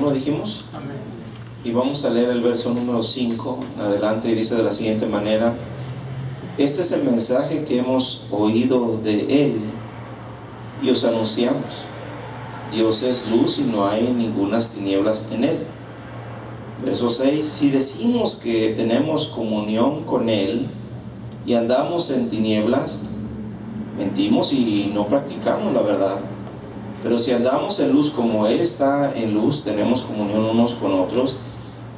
¿Lo dijimos? Amén. Y vamos a leer el verso número 5 en adelante, y dice de la siguiente manera: este es el mensaje que hemos oído de Él y os anunciamos. Dios es luz y no hay ningunas tinieblas en Él. Verso 6: si decimos que tenemos comunión con Él y andamos en tinieblas, mentimos y no practicamos la verdad. Pero si andamos en luz como Él está en luz, tenemos comunión unos con otros,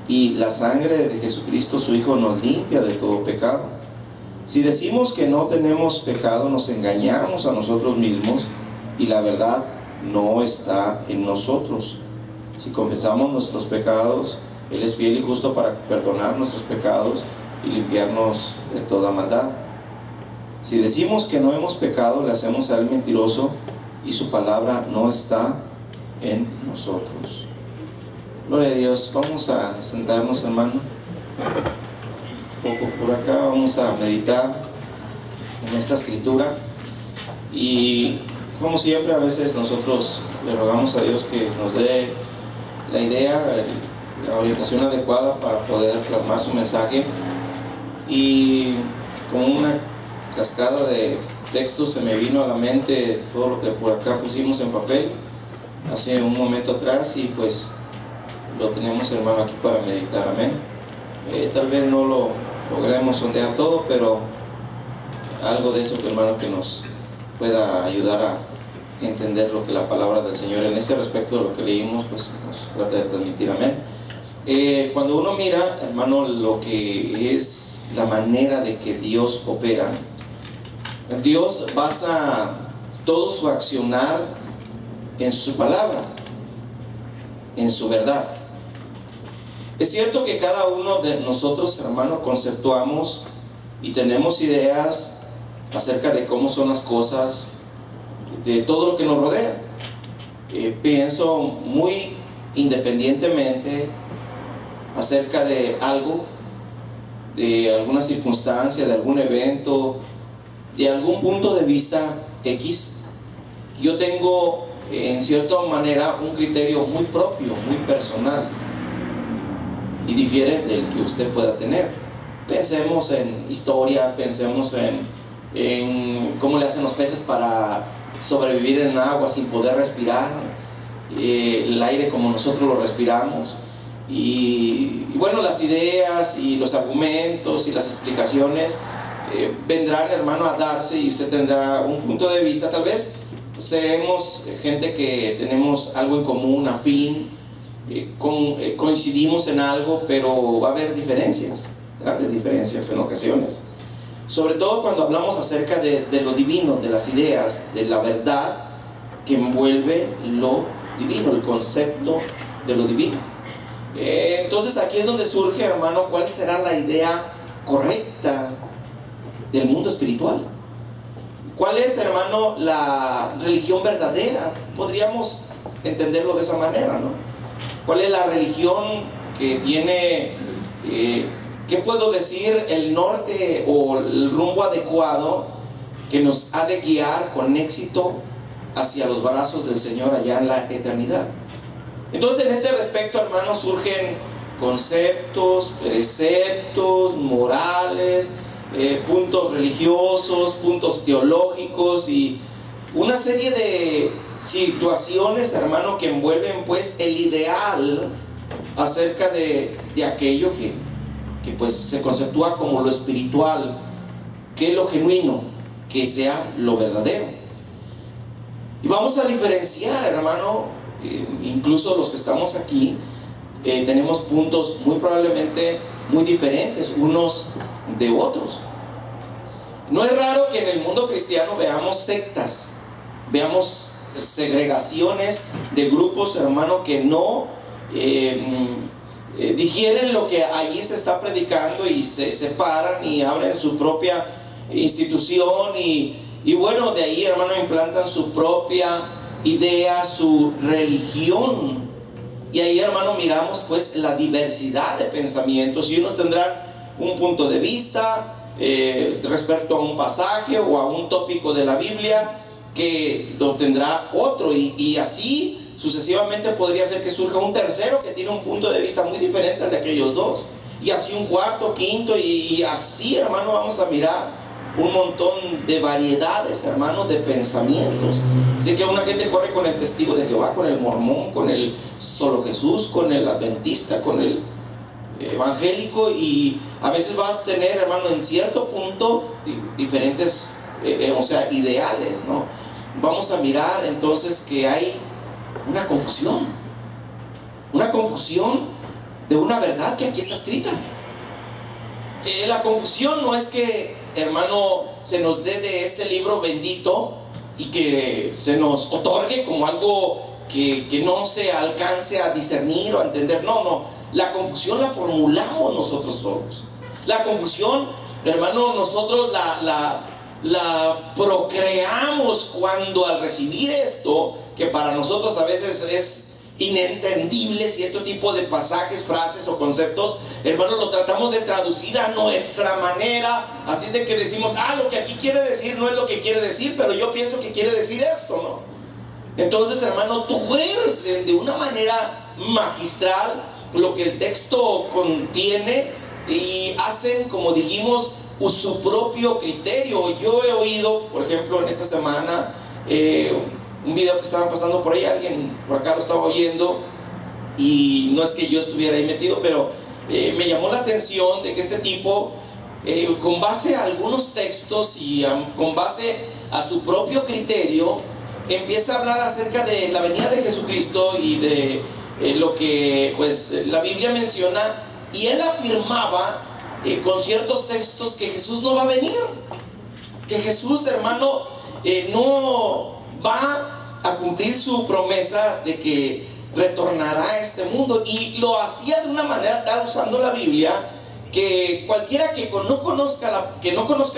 y la sangre de Jesucristo su Hijo nos limpia de todo pecado. Si decimos que no tenemos pecado, nos engañamos a nosotros mismos y la verdad no está en nosotros. Si confesamos nuestros pecados, Él es fiel y justo para perdonar nuestros pecados y limpiarnos de toda maldad. Si decimos que no hemos pecado, le hacemos a Él mentiroso y su palabra no está en nosotros. Gloria a Dios. Vamos a sentarnos, hermano, un poco por acá. Vamos a meditar en esta escritura, y como siempre, a veces nosotros le rogamos a Dios que nos dé la idea, la orientación adecuada para poder plasmar su mensaje. Y con una cascada de textos se me vino a la mente todo lo que por acá pusimos en papel hace un momento atrás, y pues lo tenemos, hermano, aquí para meditar. Amén. Tal vez no lo logremos sondear todo, pero algo de eso, hermano, que nos pueda ayudar a entender lo que la palabra del Señor en este respecto de lo que leímos pues nos trata de transmitir. Amén. Cuando uno mira, hermano, lo que es la manera de que Dios opera, Dios basa todo su accionar en su palabra, en su verdad. Es cierto que cada uno de nosotros, hermano, conceptuamos y tenemos ideas acerca de cómo son las cosas, de todo lo que nos rodea. Pienso muy independientemente acerca de algo, de alguna circunstancia, de algún evento, de algún punto de vista X. Yo tengo en cierta manera un criterio muy propio, muy personal, y difiere del que usted pueda tener. Pensemos en historia, pensemos en cómo le hacen los peces para sobrevivir en agua sin poder respirar, el aire como nosotros lo respiramos, y bueno, las ideas y los argumentos y las explicaciones vendrán, hermano, a darse, y usted tendrá un punto de vista. Tal vez seremos gente que tenemos algo en común, afín, coincidimos en algo, pero va a haber diferencias, grandes diferencias en ocasiones, sobre todo cuando hablamos acerca de lo divino, de las ideas, de la verdad que envuelve lo divino, el concepto de lo divino. Entonces aquí es donde surge, hermano, cuál será la idea correcta del mundo espiritual. ¿Cuál es, hermano, la religión verdadera? Podríamos entenderlo de esa manera, ¿no? ¿Cuál es la religión que tiene, qué puedo decir, el norte o el rumbo adecuado que nos ha de guiar con éxito hacia los brazos del Señor allá en la eternidad? Entonces, en este respecto, hermanos, surgen conceptos, preceptos, morales, puntos religiosos, puntos teológicos y una serie de situaciones, hermano, que envuelven pues el ideal acerca de aquello que pues se conceptúa como lo espiritual, que es lo genuino, que sea lo verdadero. Y vamos a diferenciar, hermano, incluso los que estamos aquí, tenemos puntos muy probablemente muy diferentes unos de otros. No es raro que en el mundo cristiano veamos sectas, veamos segregaciones de grupos, hermano, que no digieren lo que allí se está predicando y se separan y abren su propia institución y bueno, de ahí, hermano, implantan su propia idea, su religión. Y ahí, hermano, miramos pues la diversidad de pensamientos, y unos tendrán un punto de vista respecto a un pasaje o a un tópico de la Biblia, que lo tendrá otro, y así sucesivamente podría ser que surja un tercero que tiene un punto de vista muy diferente al de aquellos dos, y así un cuarto, quinto, y así, hermano, vamos a mirar un montón de variedades, hermanos, de pensamientos. Así que una gente corre con el testigo de Jehová, con el mormón, con el solo Jesús, con el adventista, con el evangélico, y a veces va a tener, hermano, en cierto punto diferentes ideales, ¿no? Vamos a mirar entonces que hay una confusión de una verdad que aquí está escrita. La confusión no es que, hermano, se nos dé de este libro bendito y que se nos otorgue como algo que no se alcance a discernir o a entender. No, la confusión la formulamos nosotros solos. La confusión, hermano, nosotros la procreamos cuando, al recibir esto, que para nosotros a veces es inentendible, cierto tipo de pasajes, frases o conceptos, hermano, lo tratamos de traducir a nuestra manera, así de que decimos, lo que aquí quiere decir no es lo que quiere decir, pero yo pienso que quiere decir esto, ¿no? Entonces, hermano, tuercen de una manera magistral lo que el texto contiene y hacen, como dijimos, su propio criterio. Yo he oído, por ejemplo, en esta semana, un video que estaban pasando por ahí, alguien por acá lo estaba oyendo, y no es que yo estuviera ahí metido, pero me llamó la atención de que este tipo, con base a algunos textos y con base a su propio criterio, empieza a hablar acerca de la venida de Jesucristo y de lo que pues la Biblia menciona, y él afirmaba con ciertos textos que Jesús no va a venir, que Jesús, hermano, no va a cumplir su promesa de que retornará a este mundo, y lo hacía de una manera tal, usando la Biblia, que cualquiera que no conozca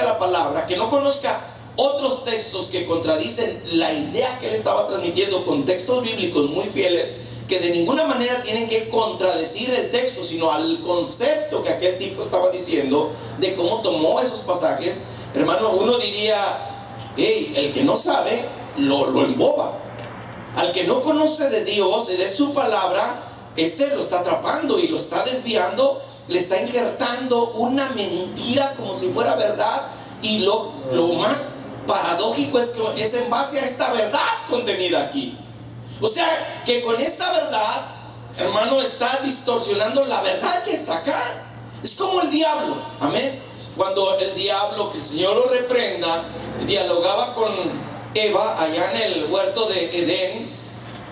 la palabra, que no conozca otros textos que contradicen la idea que él estaba transmitiendo, con textos bíblicos muy fieles, que de ninguna manera tienen que contradecir el texto, sino al concepto que aquel tipo estaba diciendo, de cómo tomó esos pasajes, hermano, uno diría, el que no sabe lo emboba. Al que no conoce de Dios y de su palabra, lo está atrapando y lo está desviando, le está injertando una mentira como si fuera verdad, y lo más paradójico es que es en base a esta verdad contenida aquí. O sea, que con esta verdad, hermano, está distorsionando la verdad que está acá. Es como el diablo, amén. Cuando el diablo, que el Señor lo reprenda, dialogaba con Eva allá en el huerto de Edén,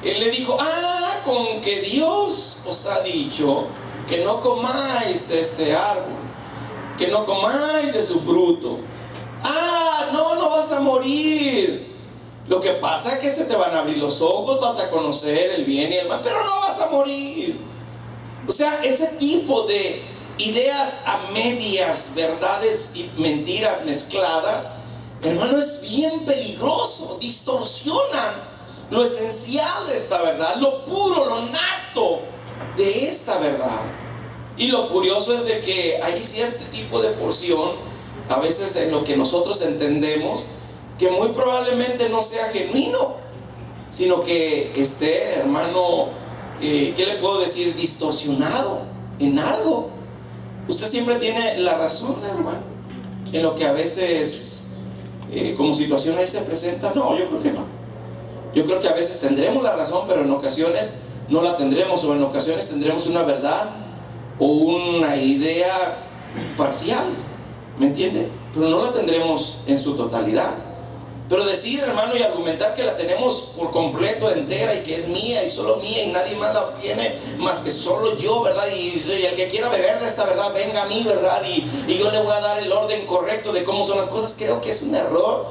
él le dijo, con que Dios os ha dicho que no comáis de este árbol, que no comáis de su fruto. No vas a morir. Lo que pasa es que se te van a abrir los ojos, vas a conocer el bien y el mal, pero no vas a morir. O sea, ese tipo de ideas a medias, verdades y mentiras mezcladas, hermano, es bien peligroso. Distorsionan lo esencial de esta verdad, lo puro, lo nato de esta verdad. Y lo curioso es de que hay cierto tipo de porción, a veces en lo que nosotros entendemos, que muy probablemente no sea genuino, sino que esté, hermano, ¿qué le puedo decir? Distorsionado en algo. Usted siempre tiene la razón, hermano, en lo que a veces como situación ahí se presenta. No, yo creo que no. Yo creo que a veces tendremos la razón, pero en ocasiones no la tendremos, o en ocasiones tendremos una verdad o una idea parcial, ¿me entiende? Pero no la tendremos en su totalidad. Pero decir, hermano, y argumentar que la tenemos por completo, entera, y que es mía y solo mía, y nadie más la obtiene más que solo yo, ¿verdad? Y el que quiera beber de esta verdad, venga a mí, ¿verdad? Y yo le voy a dar el orden correcto de cómo son las cosas. Creo que es un error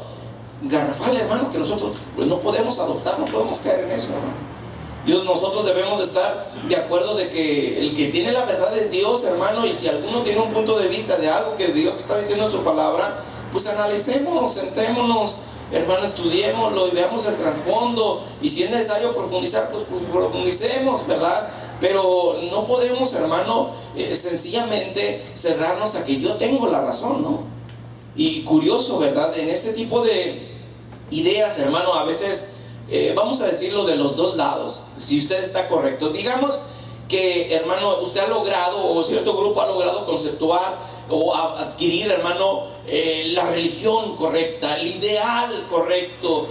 garrafal, hermano, que nosotros pues no podemos adoptar, no podemos caer en eso, hermano. Nosotros debemos de estar de acuerdo de que el que tiene la verdad es Dios, hermano, y si alguno tiene un punto de vista de algo que Dios está diciendo en su palabra, pues analicémonos, sentémonos, hermano, estudiémoslo y veamos el trasfondo, y si es necesario profundizar, pues profundicemos, ¿verdad? Pero no podemos, hermano, sencillamente cerrarnos a que yo tengo la razón, ¿no? Y curioso, ¿verdad? En este tipo de ideas, hermano, a veces vamos a decirlo de los dos lados, si usted está correcto. Digamos que, hermano, usted ha logrado, o cierto grupo ha logrado conceptuar o adquirir, hermano, la religión correcta, el ideal correcto,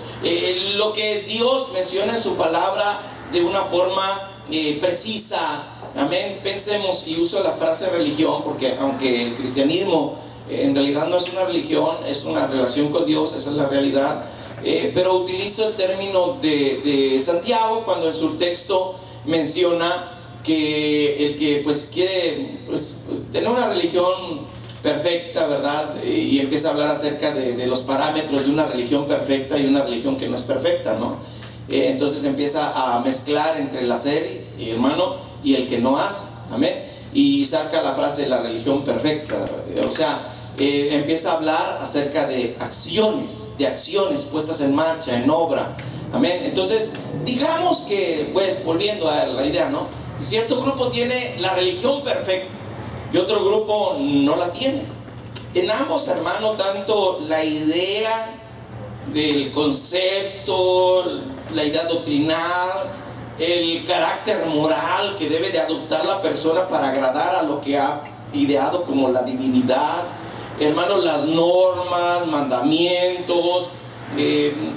lo que Dios menciona en su palabra de una forma precisa. Amén. Pensemos, y uso la frase religión porque aunque el cristianismo en realidad no es una religión, es una relación con Dios, esa es la realidad, pero utilizo el término de Santiago cuando en su texto menciona que el que pues quiere pues tener una religión perfecta, ¿verdad? Y empieza a hablar acerca de los parámetros de una religión perfecta y una religión que no es perfecta, ¿no? Entonces empieza a mezclar entre el hacer, hermano, y el que no hace, amén, y saca la frase de la religión perfecta, o sea, empieza a hablar acerca de acciones puestas en marcha, en obra, amén. Entonces, digamos que, pues, volviendo a la idea, ¿no? Cierto grupo tiene la religión perfecta y otro grupo no la tiene. En ambos, hermano, tanto la idea del concepto, la idea doctrinal, el carácter moral que debe de adoptar la persona para agradar a lo que ha ideado como la divinidad, hermano, las normas, mandamientos,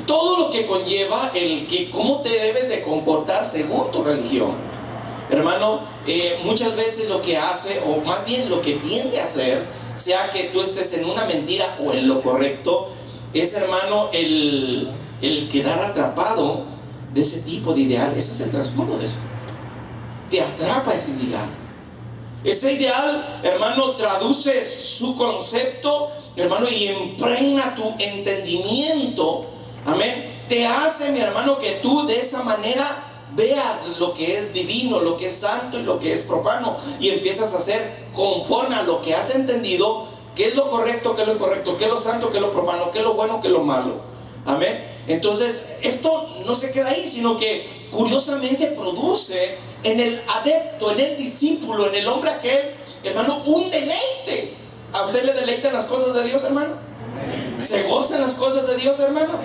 todo lo que conlleva el que cómo te debes de comportar según tu religión, hermano. Muchas veces lo que hace, o más bien lo que tiende a hacer, sea que tú estés en una mentira o en lo correcto, es, hermano, el quedar atrapado de ese tipo de ideal. Ese es el trasfondo de eso. Te atrapa ese ideal. Ese ideal, hermano, traduce su concepto, hermano, y impregna tu entendimiento. Amén. Te hace, mi hermano, que tú de esa manera veas lo que es divino, lo que es santo y lo que es profano, y empiezas a hacer conforme a lo que has entendido, qué es lo correcto, qué es lo incorrecto, qué es lo santo, qué es lo profano, qué es lo bueno, qué es lo malo. Amén. Entonces, esto no se queda ahí, sino que curiosamente produce en el adepto, en el discípulo, en el hombre aquel, hermano, un deleite. ¿A usted le deleitan las cosas de Dios, hermano? ¿Se gozan las cosas de Dios, hermano?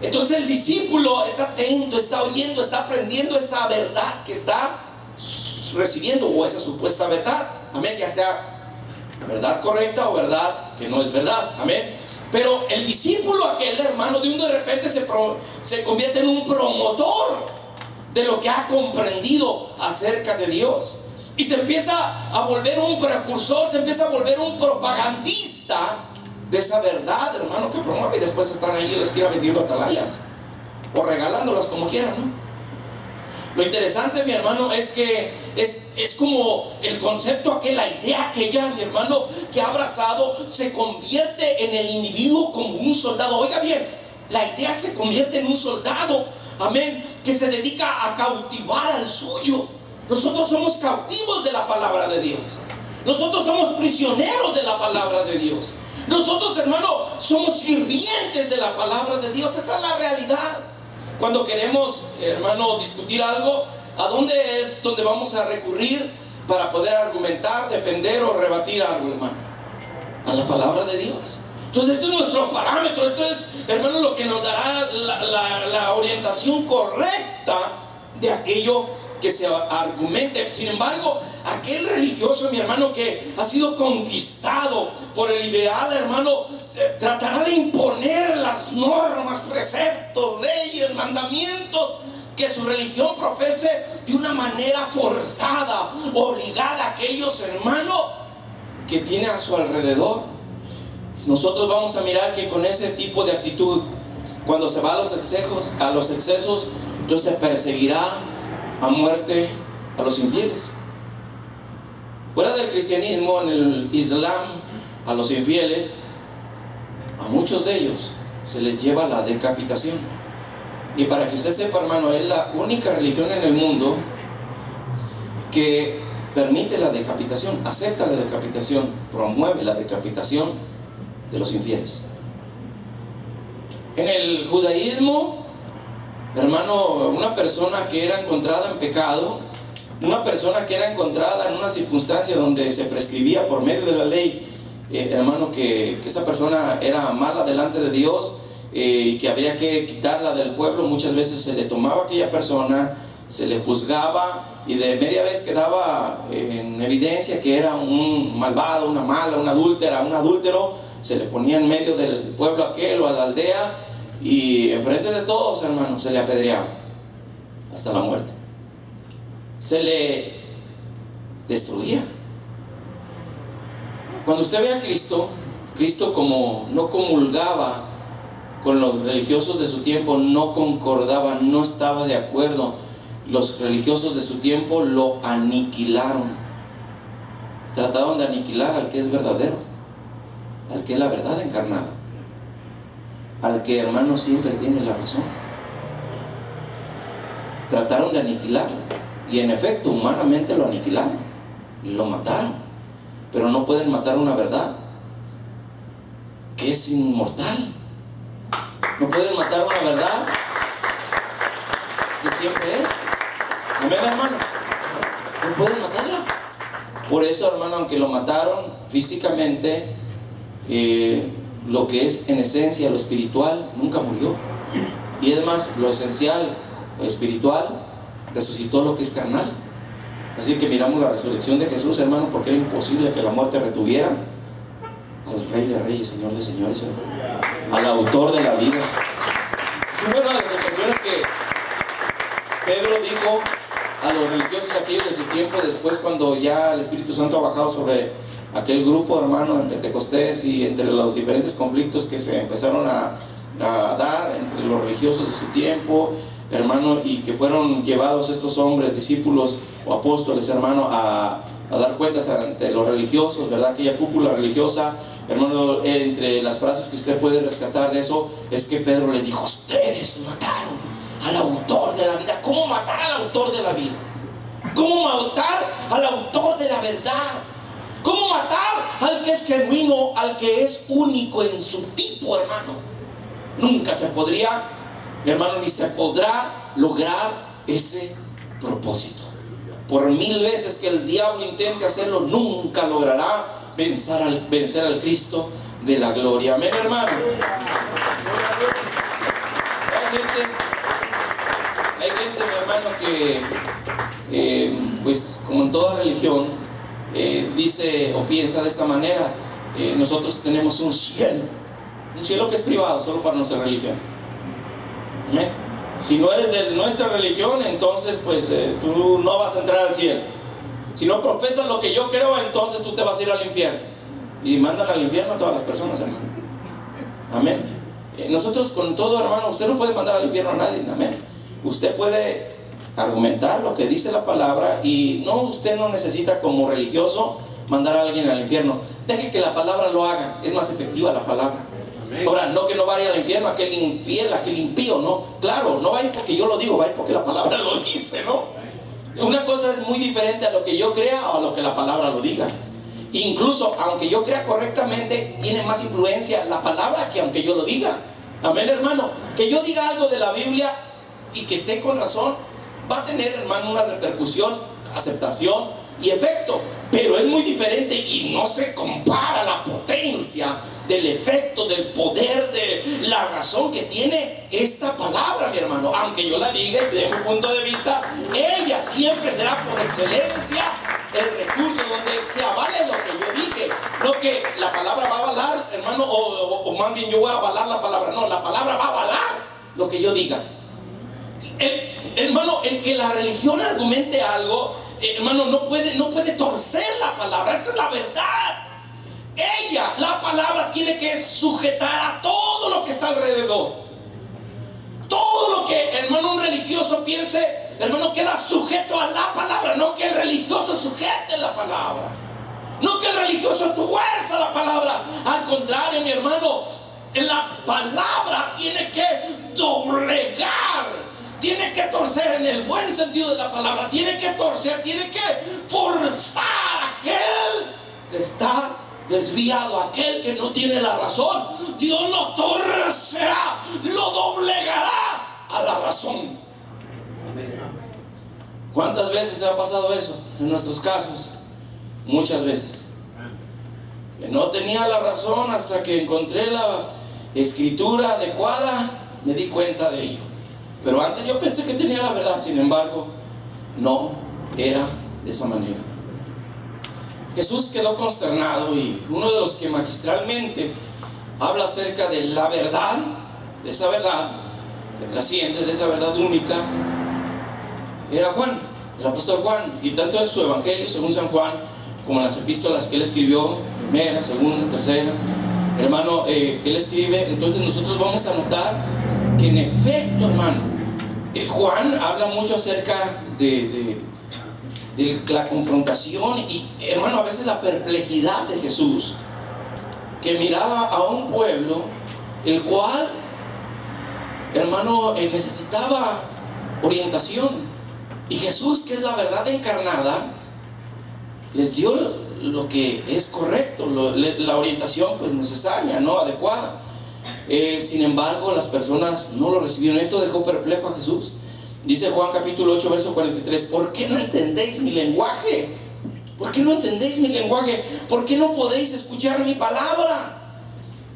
Entonces el discípulo está atento, está oyendo, está aprendiendo esa verdad que está recibiendo, o esa supuesta verdad, amén, ya sea verdad correcta o verdad que no es verdad, amén. Pero el discípulo aquel, hermano, de repente se convierte en un promotor de lo que ha comprendido acerca de Dios, y se empieza a volver un precursor, se empieza a volver un propagandista de esa verdad, hermano, que promueve, y después están ahí en la esquina vendiendo atalayas o regalándolas como quieran, ¿no? Lo interesante, mi hermano, es que es como el concepto aquel, la idea aquella, mi hermano, que ha abrazado, se convierte en el individuo como un soldado. Oiga bien, la idea se convierte en un soldado, amén, que se dedica a cautivar al suyo. Nosotros somos cautivos de la palabra de Dios. Nosotros somos prisioneros de la palabra de Dios. Nosotros, hermano, somos sirvientes de la palabra de Dios. Esa es la realidad. Cuando queremos, hermano, discutir algo, ¿a dónde es donde vamos a recurrir para poder argumentar, defender o rebatir algo, hermano? A la palabra de Dios. Entonces, esto es nuestro parámetro. Esto es, hermano, lo que nos dará la orientación correcta de aquello que se argumente. Sin embargo, aquel religioso, mi hermano, que ha sido conquistado por el ideal, hermano, tratará de imponer las normas, preceptos, leyes, mandamientos que su religión profese de una manera forzada, obligada a aquellos, hermano, que tiene a su alrededor. Nosotros vamos a mirar que con ese tipo de actitud, cuando se va a los excesos, entonces perseguirá a muerte a los infieles. Fuera del cristianismo, en el Islam, a los infieles, a muchos de ellos se les lleva la decapitación. Y para que usted sepa, hermano, es la única religión en el mundo que permite la decapitación, acepta la decapitación, promueve la decapitación de los infieles. En el judaísmo, hermano, una persona que era encontrada en pecado, una persona que era encontrada en una circunstancia donde se prescribía por medio de la ley, hermano, que esa persona era mala delante de Dios, y que habría que quitarla del pueblo, muchas veces se le tomaba a aquella persona, se le juzgaba, y de media vez quedaba en evidencia que era un malvado, una mala, una adúltera, un adúltero. Se le ponía en medio del pueblo aquel o a la aldea, y enfrente de todos, hermanos, se le apedreaba hasta la muerte. Se le destruía. Cuando usted ve a Cristo, Cristo, como no comulgaba con los religiosos de su tiempo, no concordaba, no estaba de acuerdo. Los religiosos de su tiempo lo aniquilaron. Trataron de aniquilar al que es verdadero, al que es la verdad encarnada, al que, hermano, siempre tiene la razón. Trataron de aniquilarlo, y en efecto, humanamente lo aniquilaron, lo mataron. Pero no pueden matar una verdad que es inmortal. No pueden matar una verdad que siempre es. Amén, hermano. No pueden matarla. Por eso, hermano, aunque lo mataron físicamente, lo que es en esencia lo espiritual nunca murió. Y es más, lo esencial, lo espiritual, resucitó lo que es carnal. Así que miramos la resurrección de Jesús, hermano, porque era imposible que la muerte retuviera al Rey de Reyes, Señor de Señores, hermano, al autor de la vida. Es una de las expresiones que Pedro dijo a los religiosos aquellos de su tiempo, después cuando ya el Espíritu Santo ha bajado sobre aquel grupo, hermano, en Pentecostés, y entre los diferentes conflictos que se empezaron a dar entre los religiosos de su tiempo, hermano, y que fueron llevados estos hombres, discípulos o apóstoles, hermano, a dar cuentas ante los religiosos, ¿verdad? Aquella cúpula religiosa, hermano. Entre las frases que usted puede rescatar de eso es que Pedro le dijo: ustedes mataron al autor de la vida. ¿Cómo matar al autor de la vida? ¿Cómo matar al autor de la verdad? ¿Cómo matar al que es genuino, al que es único en su tipo, hermano? Nunca se podría, hermano, ni se podrá lograr ese propósito. Por 1000 veces que el diablo intente hacerlo, nunca logrará vencer al Cristo de la gloria. Amén, hermano. Hay gente, mi hermano, que pues como en toda religión, dice o piensa de esta manera: nosotros tenemos un cielo que es privado, solo para nuestra religión. Amén. Si no eres de nuestra religión, entonces pues tú no vas a entrar al cielo. Si no profesas lo que yo creo, entonces tú te vas a ir al infierno. Y mandan al infierno a todas las personas, hermano. Amén. Nosotros con todo, hermano, usted no puede mandar al infierno a nadie. Amén. Usted puede argumentar lo que dice la palabra, y no, usted no necesita como religioso mandar a alguien al infierno. Deje que la palabra lo haga. Es más efectiva la palabra. Ahora, no que no vaya al infierno aquel infiel, aquel impío, no. Claro, no va a ir porque yo lo digo, va a ir porque la palabra lo dice, ¿no? Una cosa es muy diferente a lo que yo crea o a lo que la palabra lo diga. Incluso, aunque yo crea correctamente, tiene más influencia la palabra que aunque yo lo diga. Amén, hermano. Que yo diga algo de la Biblia y que esté con razón, va a tener, hermano, una repercusión, aceptación y efecto. Pero es muy diferente y no se compara la potencia del efecto, del poder, de la razón que tiene esta palabra, mi hermano. Aunque yo la diga y de mi punto de vista, ella siempre será por excelencia el recurso donde se avale lo que yo dije. No que la palabra va a avalar, hermano, o más bien yo voy a avalar la palabra. No, la palabra va a avalar lo que yo diga. Hermano, el que la religión argumente algo, hermano, no puede torcer la palabra. Esta es la verdad. Ella, la palabra, tiene que sujetar a todo lo que está alrededor. Todo lo que, hermano, un religioso piense, hermano, queda sujeto a la palabra. No que el religioso sujete la palabra, no que el religioso tuerza la palabra. Al contrario, mi hermano, la palabra tiene que doblegar, tiene que torcer en el buen sentido de la palabra. Tiene que torcer, tiene que forzar a aquel que está desviado, aquel que no tiene la razón. Dios lo torcerá, lo doblegará a la razón. ¿Cuántas veces ha pasado eso en nuestros casos? Muchas veces. Que no tenía la razón hasta que encontré escritura adecuada, me di cuenta de ello. Pero antes yo pensé que tenía la verdad, sin embargo, no era de esa manera. Jesús quedó consternado, y uno de los que magistralmente habla acerca de la verdad, de esa verdad que trasciende, de esa verdad única, era Juan, el apóstol Juan. Y tanto en su evangelio según San Juan, como en las epístolas que él escribió, primera, segunda, tercera, hermano, que él escribe, entonces nosotros vamos a notar que en efecto, hermano, Juan habla mucho acerca de la confrontación y, hermano, a veces la perplejidad de Jesús, que miraba a un pueblo el cual, hermano, necesitaba orientación, y Jesús, que es la verdad encarnada, les dio lo que es correcto, la orientación pues necesaria, no adecuada. Sin embargo, las personas no lo recibieron. Esto dejó perplejo a Jesús. Dice Juan capítulo 8 verso 43: ¿por qué no entendéis mi lenguaje? ¿Por qué no entendéis mi lenguaje? ¿Por qué no podéis escuchar mi palabra?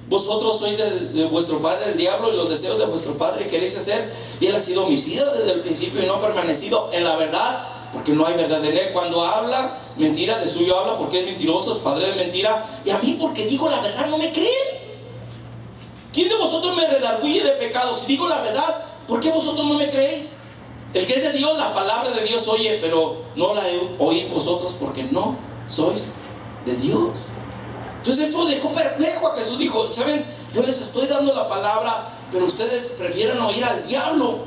Vosotros sois de vuestro padre el diablo, y los deseos de vuestro padre queréis hacer, y él ha sido homicida desde el principio y no ha permanecido en la verdad, porque no hay verdad en él. Cuando habla mentira, de suyo habla, porque es mentiroso, es padre de mentira. Y a mí, porque digo la verdad, no me creen. ¿Quién de vosotros me redarguye de pecado? Si digo la verdad, ¿por qué vosotros no me creéis? El que es de Dios, la palabra de Dios oye, pero no la oís vosotros, porque no sois de Dios. Entonces esto dejó perplejo a Jesús. Dijo: ¿saben? Yo les estoy dando la palabra, pero ustedes prefieren oír al diablo.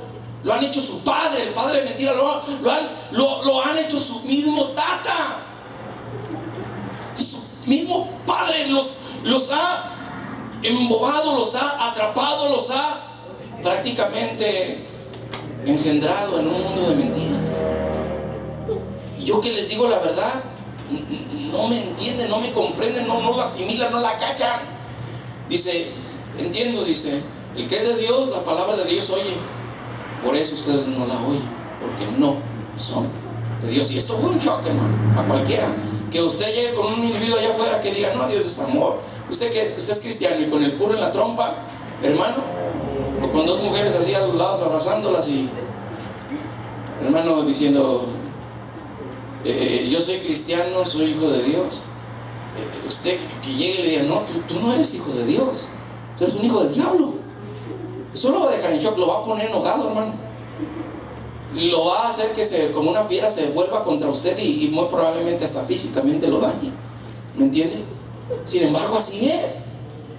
Lo han hecho su padre, el padre de mentira, lo han hecho su mismo tata. Su mismo padre los ha embobado, los ha atrapado, los ha prácticamente engendrado en un mundo de mentiras. Y yo que les digo la verdad, no me entienden, no me comprenden, no la asimilan, no la cachan. Dice, entiendo, dice, el que es de Dios, la palabra de Dios oye. Por eso ustedes no la oyen, porque no son de Dios. Y esto fue un shock, hermano, a cualquiera. Que usted llegue con un individuo allá afuera que diga: no, Dios es amor. Usted que usted es cristiano, y con el puro en la trompa, hermano, o con dos mujeres así a los lados abrazándolas, y hermano diciendo: yo soy cristiano, soy hijo de Dios. Usted que llegue y le diga: no, tú no eres hijo de Dios, tú eres un hijo del diablo. Eso lo va a dejar en shock, lo va a poner enojado, hermano. Lo va a hacer que como una fiera se vuelva contra usted, y muy probablemente hasta físicamente lo dañe. ¿Me entiende? Sin embargo, así es.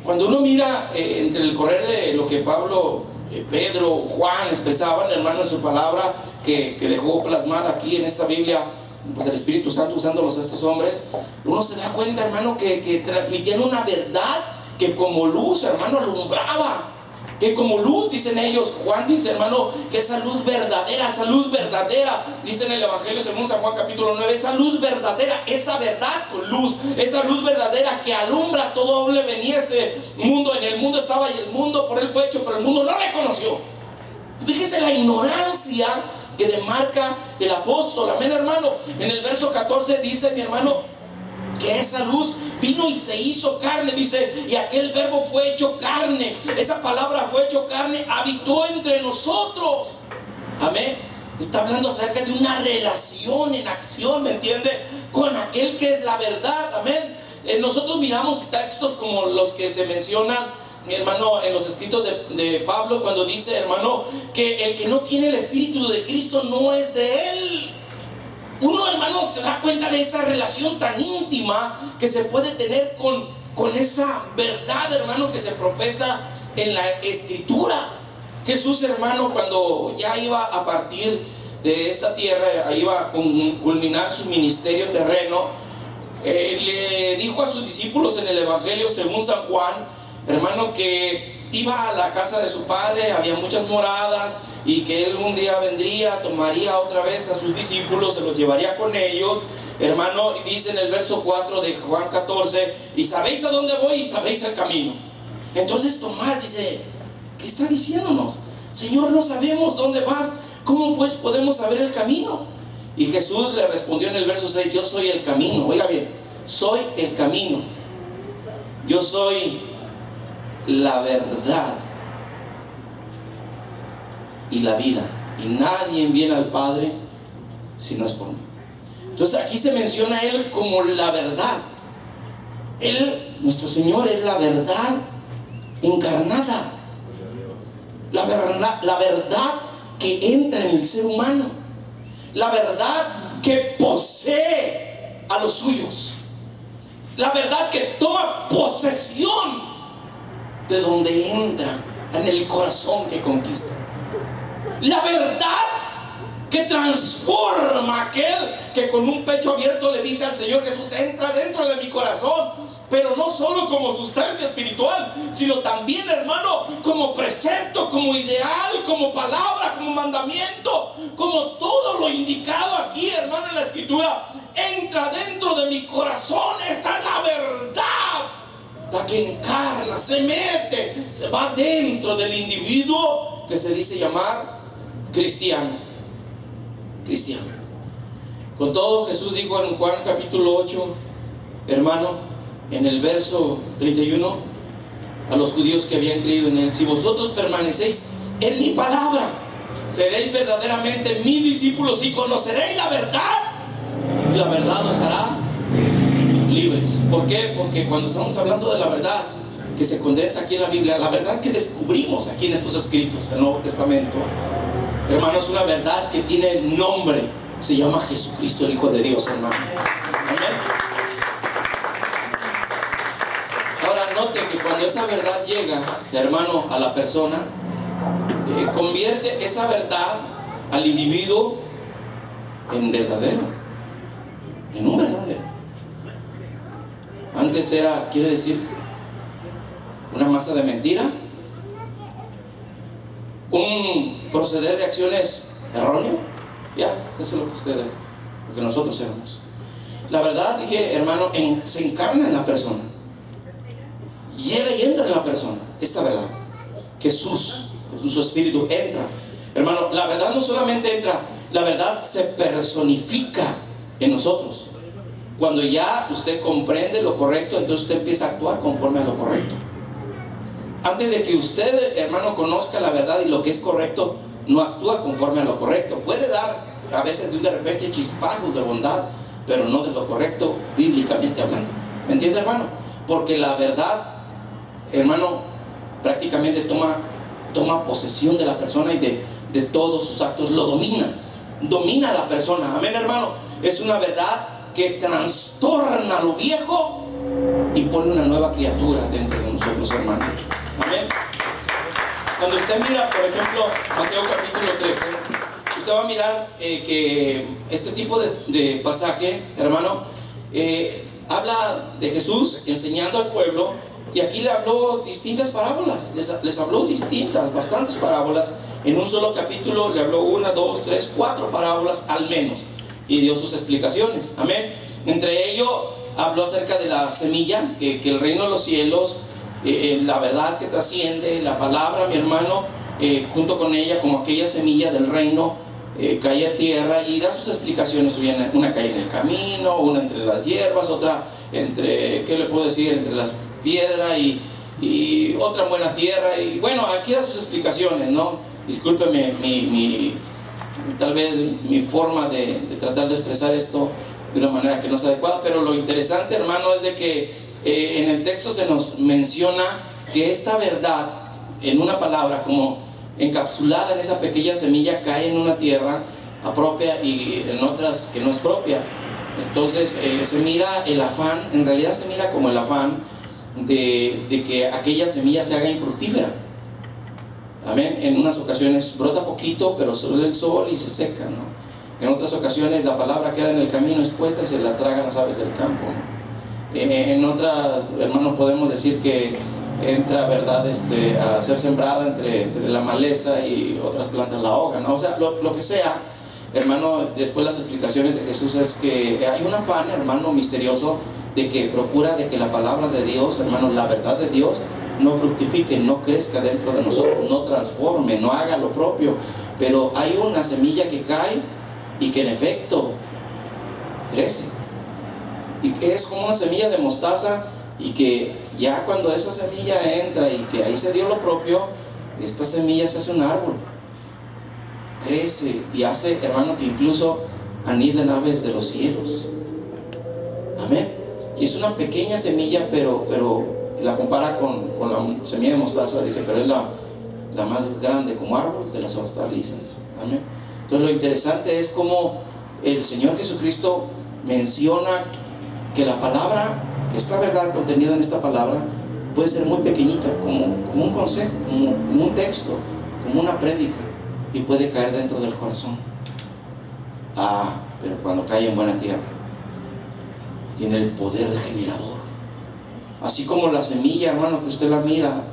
Cuando uno mira entre el correr de lo que Pablo, Pedro, Juan expresaban, hermano, en su palabra que dejó plasmada aquí en esta Biblia, pues el Espíritu Santo usándolos a estos hombres, uno se da cuenta, hermano, que transmitían una verdad que como luz, hermano, alumbraba. Que como luz, dicen ellos, Juan dice, hermano, que esa luz verdadera, dice en el Evangelio según San Juan capítulo 9, esa luz verdadera, esa verdad con luz, esa luz verdadera que alumbra todo hombre. Venía este mundo, en el mundo estaba, y el mundo por él fue hecho, pero el mundo no le conoció. Fíjese la ignorancia que demarca el apóstol. Amén, hermano. En el verso 14 dice, mi hermano, que esa luz vino y se hizo carne, dice, y aquel verbo fue hecho carne. Esa palabra fue hecho carne, habitó entre nosotros. Amén. Está hablando acerca de una relación en acción, ¿me entiende? Con aquel que es la verdad. Amén. Nosotros miramos textos como los que se mencionan, mi hermano, en los escritos de Pablo, cuando dice, hermano, que el que no tiene el Espíritu de Cristo no es de él. Uno, hermano, se da cuenta de esa relación tan íntima que se puede tener con esa verdad, hermano, que se profesa en la Escritura. Jesús, hermano, cuando ya iba a partir de esta tierra, iba a culminar su ministerio terreno, le dijo a sus discípulos en el Evangelio según San Juan, hermano, que iba a la casa de su padre, había muchas moradas, y que él un día vendría, tomaría otra vez a sus discípulos, se los llevaría con ellos, hermano. Y dice en el verso 4 de Juan 14: y sabéis a dónde voy y sabéis el camino. Entonces Tomás dice: ¿qué está diciéndonos? Señor, no sabemos dónde vas, ¿cómo pues podemos saber el camino? Y Jesús le respondió en el verso 6: yo soy el camino. Oiga bien, soy el camino, yo soy la verdad y la vida, y nadie viene al Padre si no es por mí. Entonces aquí se menciona a Él como la verdad. Él, nuestro Señor, es la verdad encarnada, la verdad que entra en el ser humano, la verdad que posee a los suyos, la verdad que toma posesión de donde entra, en el corazón que conquista, la verdad que transforma a aquel que con un pecho abierto le dice al Señor Jesús: entra dentro de mi corazón. Pero no solo como sustancia espiritual, sino también, hermano, como precepto, como ideal, como palabra, como mandamiento, como todo lo indicado aquí, hermano, en la Escritura. Entra dentro de mi corazón. Esta es la verdad, la que encarna, se mete, se va dentro del individuo que se dice llamar cristiano. Cristiano. Con todo, Jesús dijo en Juan capítulo 8, hermano, en el verso 31, a los judíos que habían creído en Él: si vosotros permanecéis en mi palabra, seréis verdaderamente mis discípulos y conoceréis la verdad, y la verdad os hará libres. ¿Por qué? Porque cuando estamos hablando de la verdad que se condensa aquí en la Biblia, la verdad que descubrimos aquí en estos escritos del Nuevo Testamento, hermano, es una verdad que tiene nombre. Se llama Jesucristo, el Hijo de Dios, hermano. Amén. Note que cuando esa verdad llega, hermano, a la persona, convierte esa verdad al individuo en verdadero, en un verdadero. Antes era, quiere decir, una masa de mentira, un proceder de acciones erróneo. Ya, eso es lo que nosotros éramos. La verdad, dije, hermano, se encarna en la persona. Llega y entra en la persona, esta verdad. Jesús, su espíritu entra. Hermano, la verdad no solamente entra, la verdad se personifica en nosotros. Cuando ya usted comprende lo correcto, entonces usted empieza a actuar conforme a lo correcto. Antes de que usted, hermano, conozca la verdad y lo que es correcto, no actúa conforme a lo correcto. Puede dar a veces de repente chispazos de bondad, pero no de lo correcto bíblicamente hablando. ¿Me entiende, hermano? Porque la verdad, hermano, prácticamente toma posesión de la persona y de todos sus actos. Lo domina a la persona. Amén, hermano. Es una verdad que trastorna lo viejo y pone una nueva criatura dentro de nosotros, hermano. Amén. Cuando usted mira, por ejemplo, Mateo capítulo 13, usted va a mirar que este tipo de pasaje, hermano, habla de Jesús enseñando al pueblo. Y aquí le habló distintas parábolas, les habló bastantes parábolas. En un solo capítulo le habló 1, 2, 3, 4 parábolas al menos, y dio sus explicaciones. Amén. Entre ellos habló acerca de la semilla, que el reino de los cielos, la verdad que trasciende, la palabra, mi hermano, junto con ella, como aquella semilla del reino, cae a tierra, y da sus explicaciones. Una cae en el camino, una entre las hierbas, otra entre, ¿qué le puedo decir?, entre las piedra y otra en buena tierra. Y bueno, aquí da sus explicaciones, ¿no? Discúlpeme tal vez mi forma de tratar de expresar esto de una manera que no es adecuada, pero lo interesante, hermano, es de que en el texto se nos menciona que esta verdad, en una palabra como encapsulada en esa pequeña semilla, cae en una tierra propia y en otras que no es propia. Entonces se mira el afán, en realidad se mira como el afán de que aquella semilla se haga infructífera. Amén. En unas ocasiones brota poquito, pero sale el sol y se seca, ¿no? En otras ocasiones la palabra queda en el camino expuesta y se las tragan las aves del campo, ¿no? En otra, hermano, podemos decir que entra, ¿verdad?, a ser sembrada entre la maleza y otras plantas la ahogan, ¿no? O sea, lo que sea, hermano. Después las explicaciones de Jesús es que hay un afán, hermano, misterioso, de que procura de que la palabra de Dios, hermano, la verdad de Dios, no fructifique, no crezca dentro de nosotros, no transforme, no haga lo propio. Pero hay una semilla que cae y que en efecto crece, y que es como una semilla de mostaza, y que ya cuando esa semilla entra y que ahí se dio lo propio, esta semilla se hace un árbol, crece y hace, hermano, que incluso aniden aves de los cielos. Amén. Y es una pequeña semilla, pero la compara con la semilla de mostaza, dice, pero es la más grande como árbol de las hortalizas. Amén. Entonces lo interesante es cómo el Señor Jesucristo menciona que la palabra, esta verdad contenida en esta palabra, puede ser muy pequeñita, como un consejo, como un texto, como una prédica, y puede caer dentro del corazón. Pero cuando cae en buena tierra, tiene el poder generador. Así como la semilla, hermano, que usted la mira,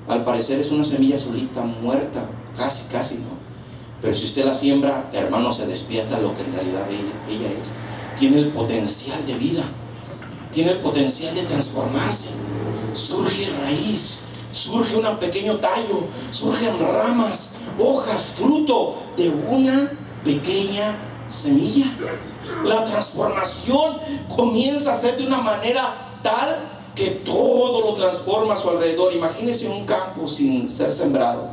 al parecer es una semilla solita, muerta, casi, ¿no? Pero si usted la siembra, hermano, se despierta lo que en realidad ella es. Tiene el potencial de vida, tiene el potencial de transformarse. Surge raíz, surge un pequeño tallo, surgen ramas, hojas, fruto de una pequeña semilla. La transformación comienza a ser de una manera tal que todo lo transforma a su alrededor. Imagínese un campo sin ser sembrado,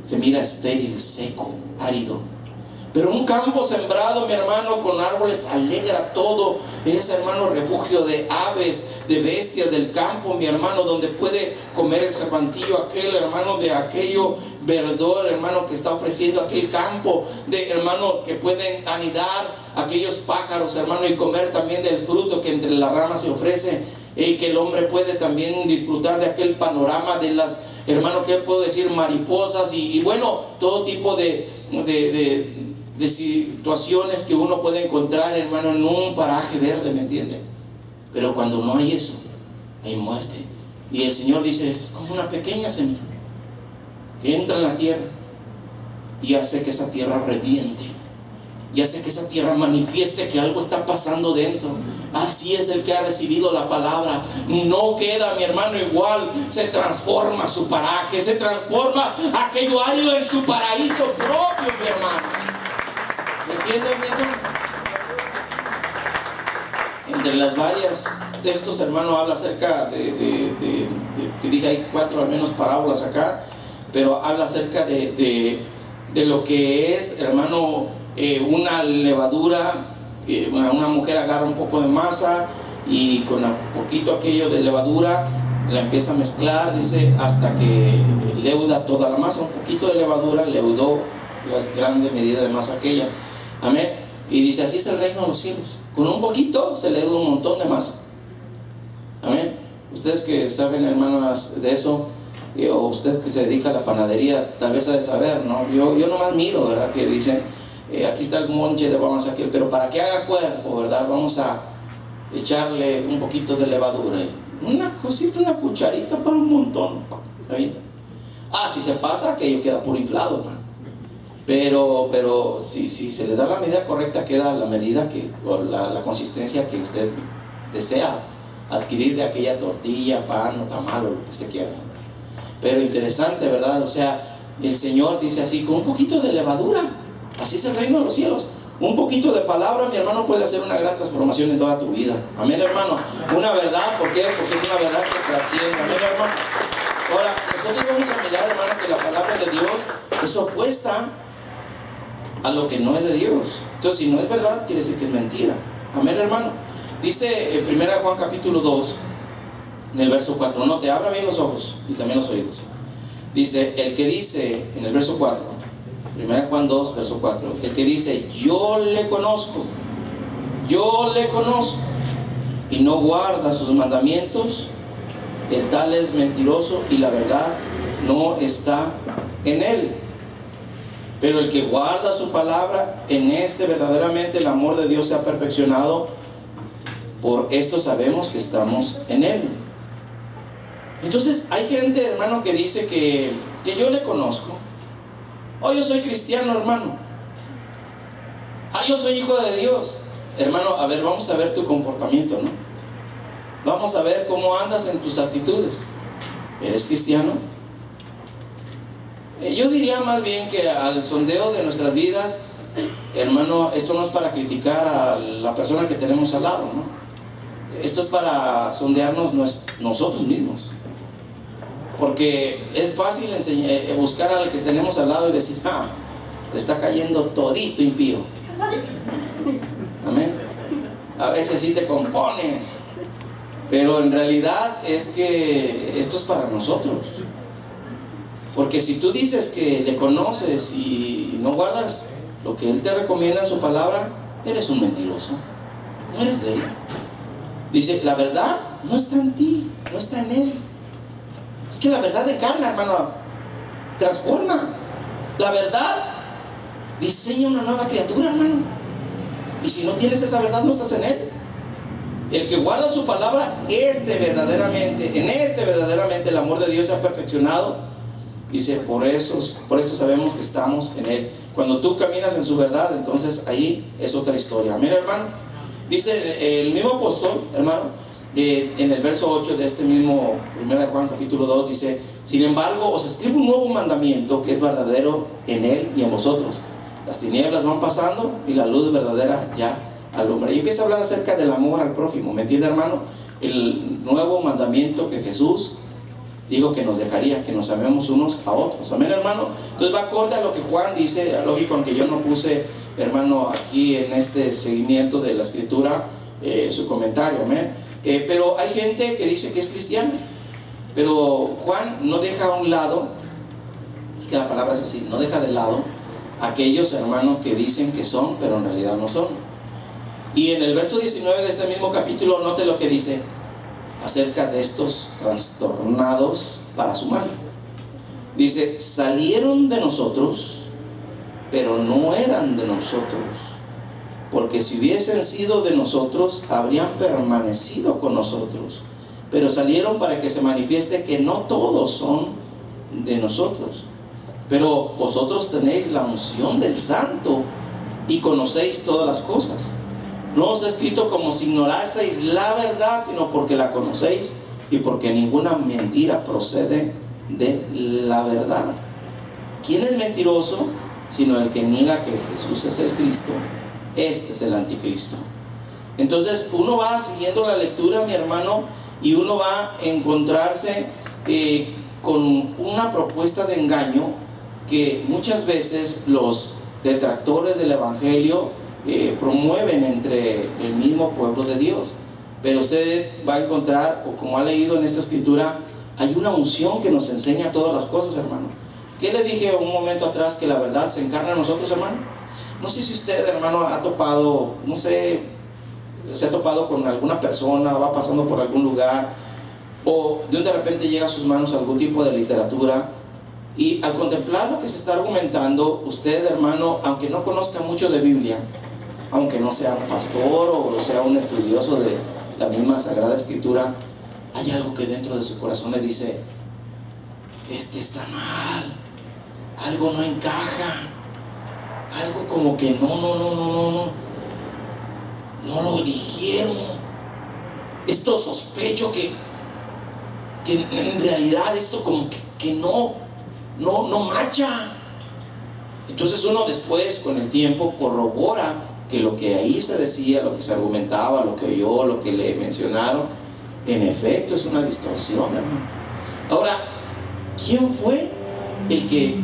se mira estéril, seco, árido. Pero un campo sembrado, mi hermano, con árboles, alegra todo. Es, hermano, refugio de aves, de bestias del campo, mi hermano, donde puede comer el zapatillo aquel, hermano, de aquello verdor, hermano, que está ofreciendo aquel campo, de, hermano, que pueden anidar aquellos pájaros, hermano, y comer también del fruto que entre las ramas se ofrece, y que el hombre puede también disfrutar de aquel panorama de las, hermano, que puedo decir, mariposas y bueno, todo tipo de situaciones que uno puede encontrar, hermano, en un paraje verde, ¿me entiende? Pero cuando no hay eso, hay muerte. Y el Señor dice, es como una pequeña semilla que entra en la tierra y hace que esa tierra reviente, y hace que esa tierra manifieste que algo está pasando dentro. Así es el que ha recibido la palabra. No queda, mi hermano, igual. Se transforma su paraje, se transforma aquello árido en su paraíso propio, mi hermano. ¿Me entienden, mi hermano? Entre las varias textos, hermano, habla acerca que dije, hay 4 al menos parábolas acá, pero habla acerca de lo que es, hermano, una levadura. Una mujer agarra un poco de masa y con un poquito aquello de levadura la empieza a mezclar, dice, hasta que leuda toda la masa. Un poquito de levadura leudó la grande medida de masa aquella. Amén. Y dice, así es el reino de los cielos. Con un poquito se leuda un montón de masa. Amén. Ustedes que saben, hermanas, de eso, o usted que se dedica a la panadería, tal vez ha de saber, ¿no? Yo nomás miro, ¿verdad? Que dicen, aquí está el monche de vamos aquí, pero para que haga cuerpo, ¿verdad? Vamos a echarle un poquito de levadura, una cosita, una cucharita para un montón. Si se pasa, aquello queda puro inflado, hermano. Pero si se le da la medida correcta, queda la medida o la consistencia que usted desea adquirir de aquella tortilla, pan o tamal o lo que usted quiera. Pero interesante, ¿verdad? O sea, el Señor dice así, con un poquito de levadura, así es el reino de los cielos. Un poquito de palabra, mi hermano, puede hacer una gran transformación en toda tu vida. Amén, hermano. Una verdad, ¿por qué? Porque es una verdad que trasciende. Amén, hermano. Ahora, nosotros vamos a mirar, hermano, que la palabra de Dios es opuesta a lo que no es de Dios. Entonces, si no es verdad, quiere decir que es mentira. Amén, hermano. Dice en 1 Juan capítulo 2, en el verso 4, no te abra bien los ojos y también los oídos. Dice, el que dice, en el verso 4, 1 Juan 2, verso 4, el que dice, yo le conozco, y no guarda sus mandamientos, el tal es mentiroso y la verdad no está en él. Pero el que guarda su palabra, en este verdaderamente el amor de Dios se ha perfeccionado. Por esto sabemos que estamos en él. Entonces hay gente, hermano, que dice que yo le conozco. Yo soy cristiano, hermano. Yo soy hijo de Dios. Hermano, a ver, vamos a ver tu comportamiento, ¿no? Vamos a ver cómo andas en tus actitudes. ¿Eres cristiano? Yo diría más bien que al sondeo de nuestras vidas, hermano, esto no es para criticar a la persona que tenemos al lado, ¿no? esto es para sondearnos nosotros mismos. Porque es fácil buscar al que tenemos al lado y decir, te está cayendo todito impío. Amén. A veces sí te compones, pero en realidad es que esto es para nosotros. Porque si tú dices que le conoces y no guardas lo que Él te recomienda en su palabra, eres un mentiroso. No eres de Él. Dice, la verdad no está en ti, no está en Él. Es que la verdad encarna, hermano, transforma. La verdad diseña una nueva criatura, hermano. Y si no tienes esa verdad, no estás en Él. El que guarda su palabra, verdaderamente el amor de Dios se ha perfeccionado. Dice, por eso sabemos que estamos en Él. Cuando tú caminas en su verdad, entonces ahí es otra historia. Mira, hermano, dice el mismo apóstol, hermano, en el verso 8 de este mismo 1 de Juan capítulo 2, dice, sin embargo, os escribo un nuevo mandamiento que es verdadero en Él y en vosotros. Las tinieblas van pasando y la luz verdadera ya alumbra. Y empieza a hablar acerca del amor al prójimo. ¿Me entiende, hermano? El nuevo mandamiento que Jesús dijo que nos dejaría, que nos amemos unos a otros. Amén, hermano. Entonces va acorde a lo que Juan dice, lógico, aunque yo no puse, hermano, aquí en este seguimiento de la escritura, su comentario, amén. Pero hay gente que dice que es cristiana, pero Juan no deja a un lado, es que la palabra es así, no deja de lado aquellos, hermanos, que dicen que son, pero en realidad no son. Y en el verso 19 de este mismo capítulo, note lo que dice acerca de estos trastornados para su mal. Dice, salieron de nosotros, pero no eran de nosotros, porque si hubiesen sido de nosotros, habrían permanecido con nosotros, pero salieron para que se manifieste que no todos son de nosotros. Pero vosotros tenéis la unción del Santo y conocéis todas las cosas. No os he escrito como si ignoraseis la verdad, sino porque la conocéis y porque ninguna mentira procede de la verdad. ¿Quién es mentiroso? Sino el que niega que Jesús es el Cristo. Este es el anticristo. Entonces uno va siguiendo la lectura, mi hermano, y uno va a encontrarse con una propuesta de engaño que muchas veces los detractores del Evangelio promueven entre el mismo pueblo de Dios. Pero usted va a encontrar, o como ha leído en esta escritura, hay una unción que nos enseña todas las cosas, hermano. ¿Qué le dije un momento atrás? Que la verdad se encarna en nosotros, hermano. No sé si usted, hermano, ha topado, no sé, se ha topado con alguna persona, va pasando por algún lugar, o de repente llega a sus manos algún tipo de literatura, y al contemplar lo que se está argumentando, usted, hermano, aunque no conozca mucho de Biblia, aunque no sea un pastor o sea un estudioso de la misma Sagrada Escritura, hay algo que dentro de su corazón le dice, este está mal, algo no encaja, algo como que no lo dijeron. Esto sospecho que en realidad esto como que no macha. Entonces uno después, con el tiempo, corrobora que lo que ahí se decía, lo que se argumentaba, lo que oyó, lo que le mencionaron, en efecto es una distorsión, hermano. Ahora, ¿quién fue el que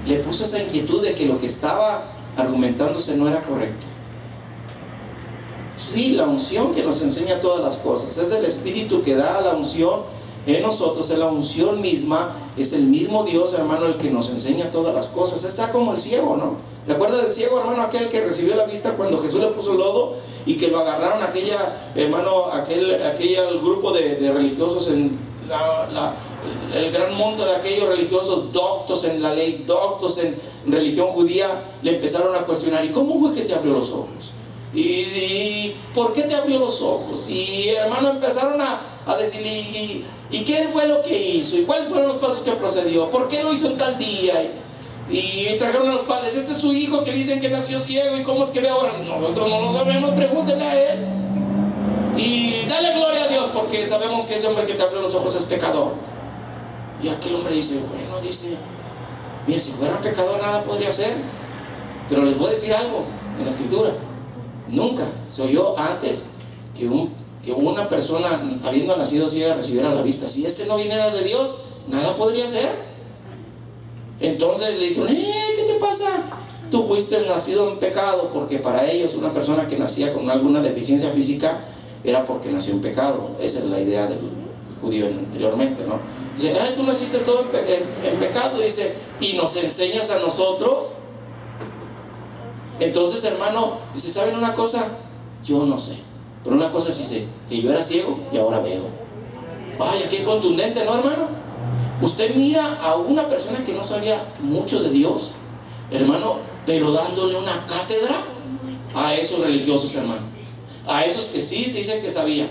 le puso esa inquietud de que lo que estaba argumentándose no era correcto? Sí, la unción que nos enseña todas las cosas. Es el Espíritu que da la unción en nosotros, es la unción misma, es el mismo Dios, hermano, el que nos enseña todas las cosas. Está como el ciego, ¿no? ¿Recuerda del ciego, hermano, aquel que recibió la vista cuando Jesús le puso lodo y que lo agarraron aquel grupo de religiosos en el gran monte de aquellos religiosos doctos en la ley, doctos en religión judía, le empezaron a cuestionar, ¿y cómo fue que te abrió los ojos? ¿Y por qué te abrió los ojos? Y, hermano, empezaron a decir, ¿y qué fue lo que hizo? ¿Y cuáles fueron los pasos que procedió? ¿Por qué lo hizo en tal día? Y trajeron a los padres, este es su hijo que dicen que nació ciego, ¿y cómo es que ve ahora? Nosotros no lo sabemos, pregúntenle a él. Y dale gloria a Dios, porque sabemos que ese hombre que te abrió los ojos es pecador. Y aquel hombre dice, mira, si fuera pecador nada podría hacer. Pero les voy a decir algo en la escritura. Nunca se oyó antes que un que una persona, habiendo nacido ciega, recibiera la vista. Si este no viniera de Dios, nada podría ser. Entonces le dijeron, ¿qué te pasa? Tú fuiste nacido en pecado, porque para ellos una persona que nacía con alguna deficiencia física era porque nació en pecado. Esa es la idea del judío anteriormente, ¿no? Dice, tú naciste todo en pecado, dice, y nos enseñas a nosotros. Entonces, hermano, dice, ¿saben una cosa? Yo no sé, pero una cosa sí sé, que yo era ciego y ahora veo. Vaya, qué contundente, ¿no, hermano? Usted mira a una persona que no sabía mucho de Dios, hermano, pero dándole una cátedra a esos religiosos, hermano, a esos que sí dicen que sabían,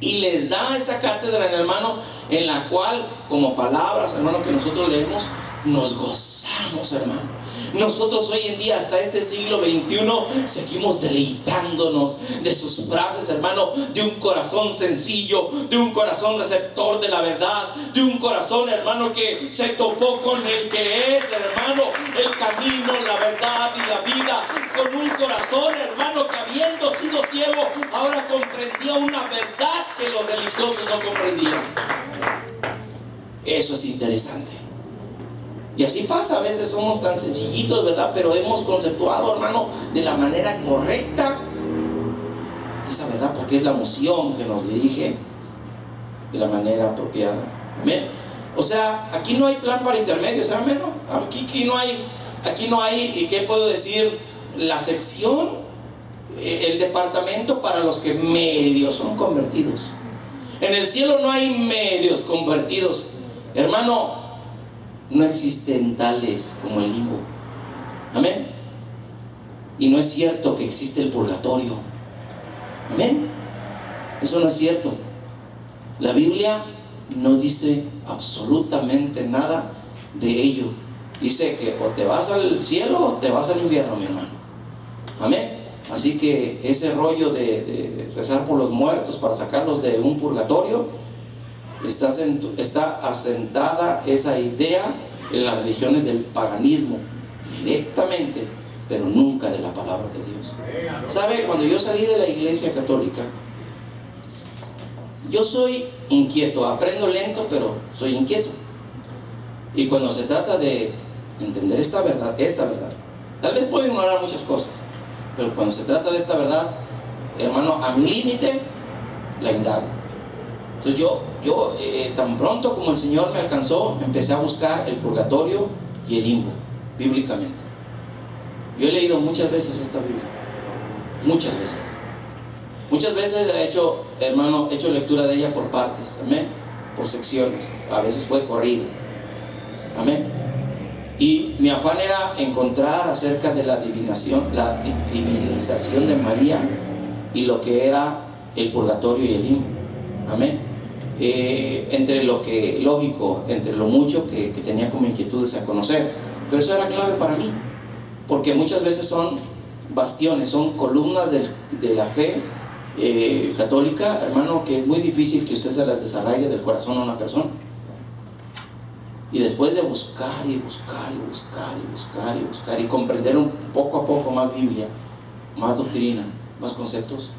y les da esa cátedra, hermano, en la cual, como palabras, hermano, que nosotros leemos, nos gozamos, hermano. Nosotros hoy en día, hasta este siglo XXI, seguimos deleitándonos de sus frases, hermano, de un corazón sencillo, de un corazón receptor de la verdad, de un corazón, hermano, que se topó con el que es, hermano, el camino, la verdad y la vida, con un corazón, hermano, que habiendo sido ciego, ahora comprendía una verdad que los religiosos no comprendían. Eso es interesante. Y así pasa, a veces somos tan sencillitos, ¿verdad? Pero hemos conceptuado, hermano, de la manera correcta esa verdad, porque es la emoción que nos dirige de la manera apropiada. Amén. O sea, aquí no hay plan para intermedios, amén. Aquí no hay, ¿qué puedo decir? La sección, el departamento para los que medios son convertidos. En el cielo no hay medios convertidos, hermano. No existen tales como el limbo. Amén. Y no es cierto que existe el purgatorio. Amén. Eso no es cierto. La Biblia no dice absolutamente nada de ello. Dice que o te vas al cielo o te vas al infierno, mi hermano. Amén. Así que ese rollo de rezar por los muertos para sacarlos de un purgatorio, está asentada esa idea en las religiones del paganismo directamente, pero nunca de la palabra de Dios. ¿Sabe? Cuando yo salí de la iglesia católica, yo soy inquieto, aprendo lento, pero soy inquieto. Y cuando se trata de entender esta verdad, tal vez puedo ignorar muchas cosas, pero cuando se trata de esta verdad, hermano, a mi límite la indago. Entonces yo tan pronto como el Señor me alcanzó, empecé a buscar el purgatorio y el limbo, bíblicamente. Yo he leído muchas veces esta Biblia, muchas veces he hecho, hermano, he hecho lectura de ella por partes, amén, por secciones, a veces fue corrido, amén. Y mi afán era encontrar acerca de la divinización de María y lo que era el purgatorio y el limbo, amén. Entre lo que, lógico, entre lo mucho que tenía como inquietudes a conocer, pero eso era clave para mí, porque muchas veces son bastiones, son columnas de la fe católica, hermano, que es muy difícil que usted se las desarraigue del corazón a una persona. Y después de buscar y comprender poco a poco más Biblia, más doctrina, más conceptos,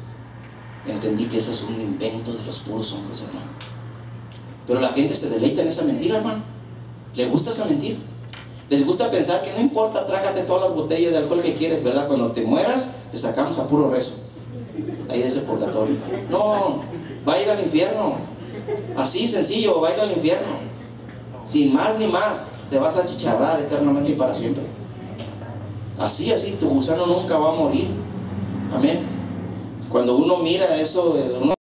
entendí que eso es un invento de los puros hombres, hermano. Pero la gente se deleita en esa mentira, hermano. Le gusta esa mentira. Les gusta pensar que no importa, trágate todas las botellas de alcohol que quieres, ¿verdad? Cuando te mueras, te sacamos a puro rezo ahí de ese purgatorio. No, va a ir al infierno. Así sencillo, va a ir al infierno. Sin más ni más, te vas a chicharrar eternamente y para siempre. Así, tu gusano nunca va a morir. Amén. Cuando uno mira eso, uno